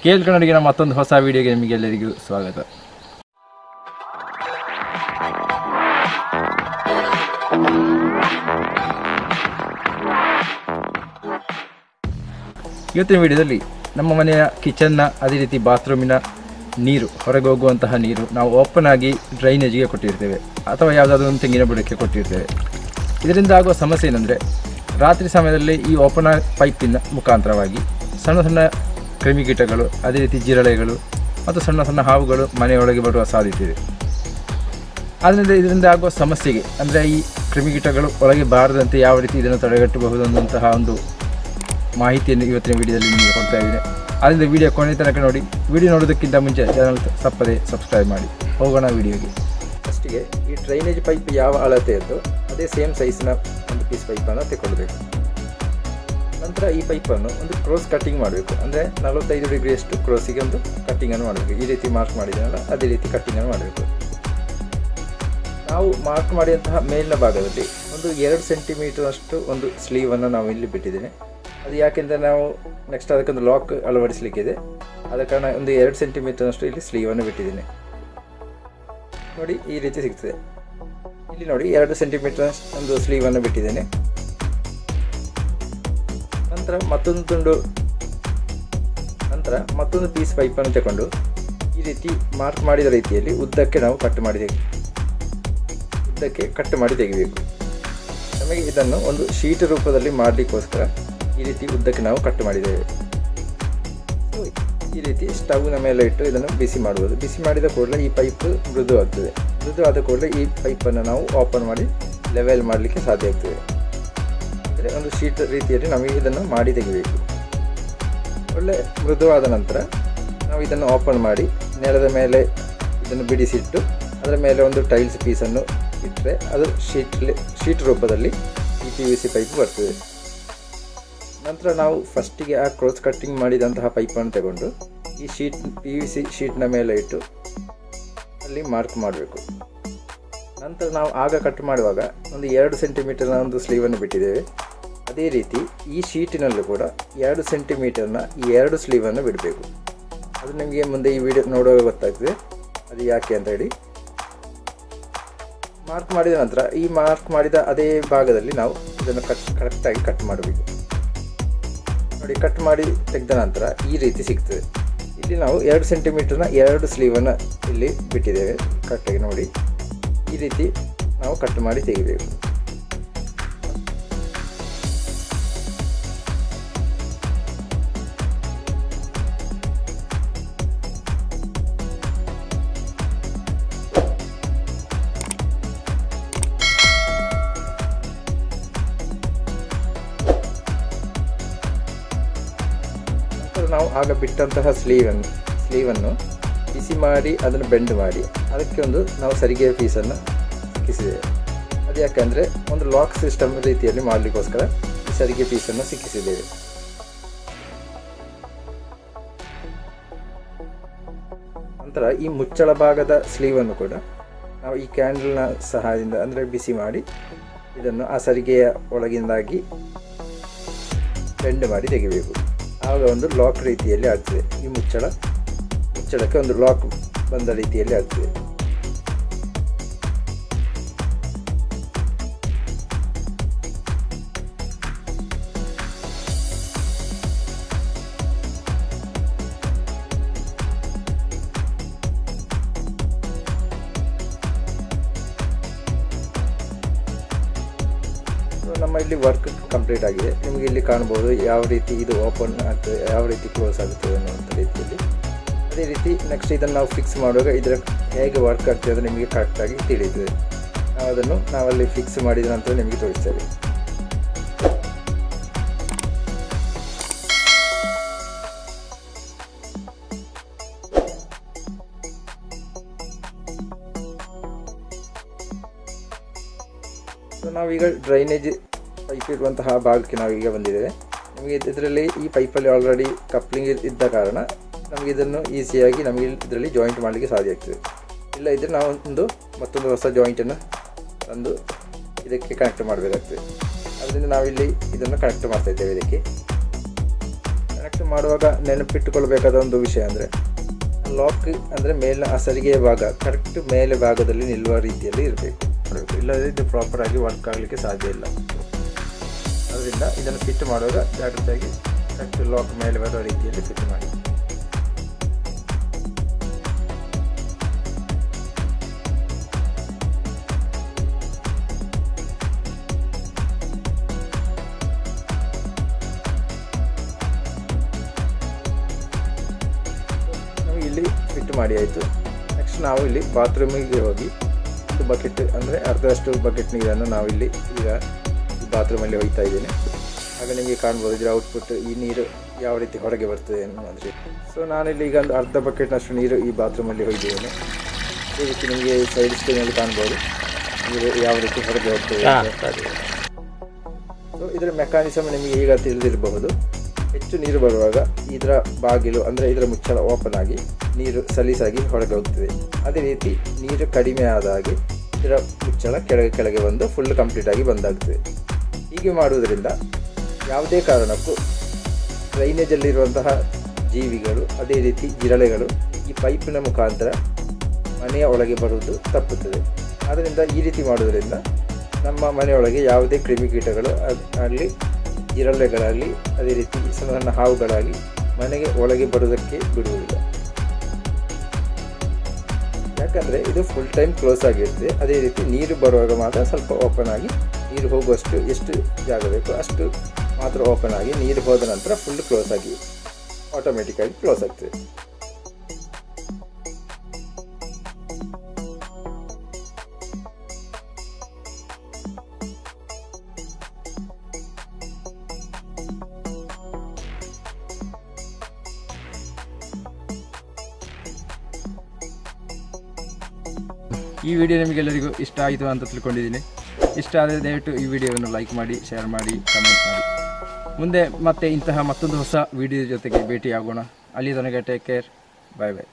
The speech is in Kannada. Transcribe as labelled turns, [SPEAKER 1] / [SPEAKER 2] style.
[SPEAKER 1] KL ಕನ್ನಡಿಗನ ಮತ್ತೊಂದು ಹೊಸ ವಿಡಿಯೋಗೆ ನಿಮಗೆಲ್ಲರಿಗೂ ಸ್ವಾಗತ. ಇವತ್ತಿನ ವಿಡಿಯೋದಲ್ಲಿ ನಮ್ಮ ಮನೆಯ ಕಿಚನ್ನ ಅದೇ ರೀತಿ ಬಾತ್ರೂಮಿನ ನೀರು, ಹೊರಗೆ ಹೋಗುವಂತಹ ನೀರು ನಾವು ಓಪನ್ ಆಗಿ ಡ್ರೈನೇಜಿಗೆ ಕೊಟ್ಟಿರ್ತೇವೆ ಅಥವಾ ಯಾವುದಾದ್ರೂ ಒಂದು ತೆಂಗಿನ ಬುಡಕ್ಕೆ ಕೊಟ್ಟಿರ್ತೇವೆ. ಇದರಿಂದ ಆಗುವ ಸಮಸ್ಯೆ ಏನಂದರೆ, ರಾತ್ರಿ ಸಮಯದಲ್ಲಿ ಈ ಓಪನ್ ಪೈಪಿನ ಮುಖಾಂತರವಾಗಿ ಸಣ್ಣ ಸಣ್ಣ ಕ್ರಿಮಿಕೀಟಗಳು, ಅದೇ ರೀತಿ ಜಿರಳೆಗಳು ಮತ್ತು ಸಣ್ಣ ಸಣ್ಣ ಹಾವುಗಳು ಮನೆಯೊಳಗೆ ಬರುವ ಸಾಧ್ಯತೆ ಇದೆ. ಆದ್ದರಿಂದ ಇದರಿಂದ ಆಗುವ ಸಮಸ್ಯೆಗೆ, ಅಂದರೆ ಈ ಕ್ರಿಮಿಕೀಟಗಳು ಒಳಗೆ ಬಾರದಂತೆ ಯಾವ ರೀತಿ ಇದನ್ನು ತಡೆಗಟ್ಟಬಹುದು ಅನ್ನುವಂತಹ ಒಂದು ಮಾಹಿತಿಯನ್ನು ಇವತ್ತಿನ ವಿಡಿಯೋದಲ್ಲಿ ನಿಮಗೆ ಕೊಡ್ತಾ ಇದ್ದೇನೆ. ಆದ್ದರಿಂದ ವಿಡಿಯೋ ಕೊನೆ ತನಕ ನೋಡಿ. ವಿಡಿಯೋ ನೋಡೋದಕ್ಕಿಂತ ಮುಂಚೆ ಚಾನಲ್ ತಪ್ಪದೆ ಸಬ್ಸ್ಕ್ರೈಬ್ ಮಾಡಿ. ಹೋಗೋಣ ವಿಡಿಯೋಗೆ. ಫಸ್ಟಿಗೆ ಈ ಡ್ರೈನೇಜ್ ಪೈಪ್ ಯಾವ ಅಳತೆಯದ್ದು ಅದೇ ಸೇಮ್ ಸೈಜ್ನ ಒಂದು ಪೀಸ್ ಪೈಪನ್ನು ತೆಗೊಳ್ಬೇಕು. ನಂತರ ಈ ಪೈಪನ್ನು ಒಂದು ಕ್ರೋಸ್ ಕಟ್ಟಿಂಗ್ ಮಾಡಬೇಕು. ಅಂದರೆ 45 ಡಿಗ್ರಿಯಷ್ಟು ಕ್ರೋಸಿಗೆ ಒಂದು ಕಟ್ಟಿಂಗನ್ನು ಮಾಡಬೇಕು. ಈ ರೀತಿ ಮಾರ್ಕ್ ಮಾಡಿದನಲ್ಲ ಅದೇ ರೀತಿ ಕಟ್ಟಿಂಗನ್ನು ಮಾಡಬೇಕು. ನಾವು ಮಾರ್ಕ್ ಮಾಡಿದಂತಹ ಮೇಲಿನ ಭಾಗದಲ್ಲಿ ಒಂದು 2 ಸೆಂಟಿಮೀಟರಷ್ಟು ಒಂದು ಸ್ಲೀವನ್ನು ನಾವು ಇಲ್ಲಿ ಬಿಟ್ಟಿದ್ದೇನೆ. ಅದು ಯಾಕೆಂದರೆ ನಾವು ನೆಕ್ಸ್ಟ್ ಅದಕ್ಕೊಂದು ಲಾಕ್ ಅಳವಡಿಸಲಿಕ್ಕಿದೆ. ಆದ ಕಾರಣ ಒಂದು 2 ಸೆಂಟಿಮೀಟರ್ನಷ್ಟು ಇಲ್ಲಿ ಸ್ಲೀವನ್ನು ಬಿಟ್ಟಿದ್ದೇನೆ. ನೋಡಿ, ಈ ರೀತಿ ಸಿಗ್ತದೆ. ಇಲ್ಲಿ ನೋಡಿ 2 ಸೆಂಟಿಮೀಟರ್ ಒಂದು ಸ್ಲೀವನ್ನು ಬಿಟ್ಟಿದ್ದೇನೆ. ನಂತರ ಮತ್ತೊಂದು ಪೀಸ್ ಪೈಪನ್ನು ತಗೊಂಡು ಈ ರೀತಿ ಮಾರ್ಕ್ ಮಾಡಿದ ರೀತಿಯಲ್ಲಿ ಉದ್ದಕ್ಕೆ ನಾವು ಕಟ್ ಮಾಡಿ ತೆಗಿಬೇಕು. ನಮಗೆ ಇದನ್ನು ಒಂದು ಶೀಟ್ ರೂಪದಲ್ಲಿ ಮಾಡಲಿಕ್ಕೋಸ್ಕರ ಈ ರೀತಿ ಉದ್ದಕ್ಕೆ ನಾವು ಕಟ್ ಮಾಡಿದ್ದೇವೆ. ಈ ರೀತಿ ಸ್ಟವ್ನ ಮೇಲೆ ಇಟ್ಟು ಇದನ್ನು ಬಿಸಿ ಮಾಡುವುದು. ಬಿಸಿ ಮಾಡಿದ ಕೂಡಲೇ ಈ ಪೈಪ್ ಮೃದು ಆಗ್ತದೆ. ಮೃದು ಆದ ಕೂಡಲೇ ಈ ಪೈಪನ್ನು ನಾವು ಓಪನ್ ಮಾಡಿ ಲೆವೆಲ್ ಮಾಡಲಿಕ್ಕೆ ಸಾಧ್ಯ ಆಗ್ತದೆ. ಅಂದರೆ ಒಂದು ಶೀಟ್ ರೀತಿಯಲ್ಲಿ ನಮಗೆ ಇದನ್ನು ಮಾಡಿ ತೆಗಿಬೇಕು. ಒಳ್ಳೆ ಮೃದುವಾದ ನಂತರ ನಾವು ಇದನ್ನು ಓಪನ್ ಮಾಡಿ ನೆಲದ ಮೇಲೆ ಇದನ್ನು ಬಿಡಿಸಿಟ್ಟು ಅದರ ಮೇಲೆ ಒಂದು ಟೈಲ್ಸ್ ಪೀಸನ್ನು ಇಟ್ಟರೆ ಅದು ಶೀಟ್ ರೂಪದಲ್ಲಿ ಈ PVC ಪೈಪ್ ಬರ್ತದೆ. ನಂತರ ನಾವು ಫಸ್ಟಿಗೆ ಆ ಕ್ರೋಸ್ ಕಟ್ಟಿಂಗ್ ಮಾಡಿದಂತಹ ಪೈಪನ್ನು ತಗೊಂಡು ಈ PVC ಶೀಟ್ನ ಮೇಲೆ ಇಟ್ಟು ಅಲ್ಲಿ ಮಾರ್ಕ್ ಮಾಡಬೇಕು. ನಂತರ ನಾವು ಆಗ ಕಟ್ ಮಾಡುವಾಗ ಒಂದು 2 ಸೆಂಟಿಮೀಟರ್ನ ಒಂದು ಸ್ಲೀವನ್ನು ಬಿಟ್ಟಿದ್ದೇವೆ. ಅದೇ ರೀತಿ ಈ ಶೀಟಿನಲ್ಲೂ ಕೂಡ 2 ಸೆಂಟಿಮೀಟರ್ನ ಈ 2 ಸ್ಲೀವನ್ನು ಬಿಡಬೇಕು. ಅದು ನಿಮಗೆ ಮುಂದೆ ಈ ವಿಡಿಯೋ ನೋಡುವಾಗ ಗೊತ್ತಾಗ್ತದೆ ಅದು ಯಾಕೆ ಅಂತ ಹೇಳಿ. ಮಾರ್ಕ್ ಮಾಡಿದ ನಂತರ ಈ ಮಾರ್ಕ್ ಮಾಡಿದ ಅದೇ ಭಾಗದಲ್ಲಿ ನಾವು ಇದನ್ನು ಕರೆಕ್ಟಾಗಿ ಕಟ್ ಮಾಡಬೇಕು. ನೋಡಿ, ಕಟ್ ಮಾಡಿ ತೆಗೆದ ನಂತರ ಈ ರೀತಿ ಸಿಗ್ತದೆ. ಇಲ್ಲಿ ನಾವು 2 ಸೆಂಟಿಮೀಟರ್ನ 2 ಸ್ಲೀವನ್ನು ಇಲ್ಲಿ ಬಿಟ್ಟಿದ್ದೇವೆ. ಕರೆಕ್ಟಾಗಿ ನೋಡಿ, ಈ ರೀತಿ ನಾವು ಕಟ್ ಮಾಡಿ ತೆಗಿಬೇಕು. ನಾವು ಆಗ ಬಿಟ್ಟಂತಹ ಸ್ಲೀವನ್ನು ಬಿಸಿ ಮಾಡಿ ಅದನ್ನು ಬೆಂಡ್ ಮಾಡಿ ಅದಕ್ಕೆ ನಾವು ಸರಿಗೆಯ ಪೀಸನ್ನು ಸಿಕ್ಕಿಸಿದ್ದೇವೆ. ಅದು ಯಾಕೆಂದರೆ ಒಂದು ಲಾಕ್ ಸಿಸ್ಟಮ್ ರೀತಿಯಲ್ಲಿ ಮಾಡಲಿಕ್ಕೋಸ್ಕರ ಈ ಸರಿಗೆ ಪೀಸನ್ನು ಸಿಕ್ಕಿಸಿದ್ದೇವೆ. ನಂತರ ಈ ಮುಚ್ಚಳ ಭಾಗದ ಸ್ಲೀವನ್ನು ಕೂಡ ನಾವು ಈ ಕ್ಯಾಂಡಲ್ನ ಸಹಾಯದಿಂದ ಅಂದರೆ ಬಿಸಿ ಮಾಡಿ ಇದನ್ನು ಆ ಸರಿಗೆಯ ಒಳಗಿಂದಾಗಿ ಬೆಂಡ್ ಮಾಡಿ ತೆಗಿಬೇಕು. ಆಗ ಒಂದು ಲಾಕ್ ರೀತಿಯಲ್ಲಿ ಆಗ್ತದೆ. ಈ ಮುಚ್ಚಳಕ್ಕೆ ಒಂದು ಲಾಕ್ ಬಂದ ರೀತಿಯಲ್ಲಿ ಆಗ್ತದೆ. ನಮ್ಮ ಇಲ್ಲಿ ವರ್ಕ್ ಕಂಪ್ಲೀಟ್ ಆಗಿದೆ. ನಿಮಗೆ ಇಲ್ಲಿ ಕಾಣ್ಬೋದು ಯಾವ ರೀತಿ ಇದು ಓಪನ್ ಆಗ್ತದೆ, ಯಾವ ರೀತಿ ಕ್ಲೋಸ್ ಆಗುತ್ತದೆ ಅನ್ನುವಂಥ ರೀತಿಯಲ್ಲಿ. ಅದೇ ರೀತಿ ನೆಕ್ಸ್ಟ್ ಇದನ್ನು ನಾವು ಫಿಕ್ಸ್ ಮಾಡುವಾಗ ಇದರ ಹೇಗೆ ವರ್ಕ್ ಆಗ್ತದೆ ಅದು ನಿಮಗೆ ಕರೆಕ್ಟಾಗಿ ತಿಳಿಯುತ್ತದೆ. ನಾವಲ್ಲಿ ಫಿಕ್ಸ್ ಮಾಡಿದ ನಂತರ ನಿಮಗೆ ತೋರಿಸ್ತೇವೆ. ನಾವೀಗ ಡ್ರೈನೇಜ್ ಪೈಪ್ ಇರುವಂತಹ ಭಾಗಕ್ಕೆ ನಾವೀಗ ಬಂದಿದ್ದೇವೆ. ನಮಗೆ ಇದರಲ್ಲಿ ಈ ಪೈಪಲ್ಲಿ ಆಲ್ರೆಡಿ ಕಪ್ಲಿಂಗ್ ಇದ್ದ ಕಾರಣ ನಮಗೆ ಇದನ್ನು ಈಸಿಯಾಗಿ ನಮಗೆ ಇದರಲ್ಲಿ ಜಾಯಿಂಟ್ ಮಾಡಲಿಕ್ಕೆ ಸಾಧ್ಯ ಆಗ್ತದೆ. ಇಲ್ಲ ಇದ್ದರೆ ನಾವು ಮತ್ತೊಂದು ಹೊಸ ಜಾಯಿಂಟನ್ನು ತಂದು ಇದಕ್ಕೆ ಕನೆಕ್ಟ್ ಮಾಡಬೇಕಾಗ್ತದೆ. ಅದರಿಂದ ನಾವಿಲ್ಲಿ ಇದನ್ನು ಕನೆಕ್ಟ್ ಮಾಡ್ತಾ ಇದ್ದೇವೆ. ಇದಕ್ಕೆ ಕನೆಕ್ಟ್ ಮಾಡುವಾಗ ನೆನಪಿಟ್ಟುಕೊಳ್ಬೇಕಾದ ಒಂದು ವಿಷಯ ಅಂದರೆ ಲಾಕ್ ಅಂದರೆ ಮೇಲಿನ ಆ ಸರಿಗೆಯ ಭಾಗ ಕರೆಕ್ಟ್ ಮೇಲೆ ಭಾಗದಲ್ಲಿ ನಿಲ್ಲುವ ರೀತಿಯಲ್ಲಿ ಇರಬೇಕು. ಇಲ್ಲದೇ ಇದು ಪ್ರಾಪರಾಗಿ ವರ್ಕ್ ಆಗಲಿಕ್ಕೆ ಸಾಧ್ಯ ಇಲ್ಲ. ಅದರಿಂದ ಇದನ್ನು ಫಿಟ್ ಮಾಡುವಾಗ ಜಾಗ್ರತೆಯಾಗಿ ಕರೆಕ್ಟ್ ಲಾಕ್ ಮೇಲೆ ಬರುವ ರೀತಿಯಲ್ಲಿ ಫಿಟ್ ಮಾಡಿ. ಇಲ್ಲಿ ಫಿಟ್ ಮಾಡಿ ಆಯಿತು. ನೆಕ್ಸ್ಟ್ ನಾವು ಇಲ್ಲಿ ಬಾತ್ರೂಮಿಗೆ ಹೋಗಿ ಒಂದು ಬಕೆಟ್ ಅಂದರೆ ಅರ್ಧದಷ್ಟು ಬಕೆಟ್ ನೀರನ್ನು ನಾವಿಲ್ಲಿ ಈಗ ಈ ಬಾತ್ರೂಮಲ್ಲಿ ಒಯ್ತಾ ಇದ್ದೇನೆ. ಆಗ ನಿಮಗೆ ಕಾಣ್ಬೋದು ಇದರ ಔಟ್ಪುಟ್, ಈ ನೀರು ಯಾವ ರೀತಿ ಹೊರಗೆ ಬರ್ತದೆ ಅನ್ನೋದು. ಸೊ ನಾನಿಲ್ಲಿ ಈಗ ಒಂದು ಅರ್ಧ ಬಕೆಟ್ನಷ್ಟು ನೀರು ಈ ಬಾತ್ರೂಮಲ್ಲಿ ಒಯ್ದಿದ್ದೇನೆ. ಅದೇ ರೀತಿ ನಿಮಗೆ ಸೈಡ್ ಸ್ಕ್ರೀನಲ್ಲಿ ಕಾಣ್ಬೋದು ನೀರು ಯಾವ ರೀತಿ ಹೊರಗೆ ಹೋಗ್ತದೆ. ಸೊ ಇದರ ಮೆಕ್ಯಾನಿಸಮ್ ನಿಮಗೆ ಈಗ ತಿಳಿದಿರಬಹುದು. ಹೆಚ್ಚು ನೀರು ಬರುವಾಗ ಇದರ ಬಾಗಿಲು ಅಂದರೆ ಇದರ ಮುಚ್ಚಳ ಓಪನ್ ಆಗಿ ನೀರು ಸಲೀಸಾಗಿ ಹೊರಗೆ ಹೋಗ್ತದೆ. ಅದೇ ರೀತಿ ನೀರು ಕಡಿಮೆ ಆದ ಹಾಗೆ ಇದರ ಮುಚ್ಚಳ ಕೆಳಗೆ ಬಂದು ಫುಲ್ ಕಂಪ್ಲೀಟಾಗಿ ಬಂದಾಗ್ತದೆ. ಹೀಗೆ ಮಾಡುವುದರಿಂದ ಯಾವುದೇ ಕಾರಣಕ್ಕೂ ಡ್ರೈನೇಜಲ್ಲಿರುವಂತಹ ಜೀವಿಗಳು ಅದೇ ರೀತಿ ಜಿರಳೆಗಳು ಈ ಪೈಪಿನ ಮುಖಾಂತರ ಮನೆಯ ಒಳಗೆ ಬರುವುದು ತಪ್ಪುತ್ತದೆ. ಆದ್ದರಿಂದ ಈ ರೀತಿ ಮಾಡುವುದರಿಂದ ನಮ್ಮ ಮನೆಯೊಳಗೆ ಯಾವುದೇ ಕ್ರಿಮಿಕೀಟಗಳು ಆಗಲಿ ಜಿರಳೆಗಳಾಗಲಿ ಅದೇ ರೀತಿ ಸಣ್ಣ ಹಾವುಗಳಾಗಲಿ ಮನೆಗೆ ಒಳಗೆ ಬರುವುದಕ್ಕೆ ಬಿಡುವುದಿಲ್ಲ. ಯಾಕಂದರೆ ಇದು ಫುಲ್ ಟೈಮ್ ಕ್ಲೋಸ್ ಆಗಿರ್ತದೆ. ಅದೇ ರೀತಿ ನೀರು ಬರುವಾಗ ಮಾತ್ರ ಸ್ವಲ್ಪ ಓಪನ್ ಆಗಿ ನೀರು ಹೋಗುವಷ್ಟು ಎಷ್ಟು ಜಾಗ ಬೇಕು ಅಷ್ಟು ಮಾತ್ರ ಓಪನ್ ಆಗಿ ನೀರು ಹೋದ ನಂತರ ಫುಲ್ ಕ್ಲೋಸ್ ಆಗಿ ಆಟೋಮೆಟಿಕ್ಕಾಗಿ ಕ್ಲೋಸ್ ಆಗ್ತದೆ. ಈ ವಿಡಿಯೋ ನಿಮಗೆಲ್ಲರಿಗೂ ಇಷ್ಟ ಆಯಿತು ಅಂತ ತಿಳ್ಕೊಂಡಿದ್ದೀನಿ. ಇಷ್ಟ ಆದರೆ ದಯವಿಟ್ಟು ಈ ವಿಡಿಯೋವನ್ನು ಲೈಕ್ ಮಾಡಿ, ಶೇರ್ ಮಾಡಿ, ಕಮೆಂಟ್ ಮಾಡಿ. ಮುಂದೆ ಮತ್ತೆ ಇಂತಹ ಮತ್ತೊಂದು ಹೊಸ ವಿಡಿಯೋ ಜೊತೆಗೆ ಭೇಟಿಯಾಗೋಣ. ಅಲ್ಲಿ ತನಕ ಟೇಕ್ ಕೇರ್. ಬಾಯ್ ಬಾಯ್.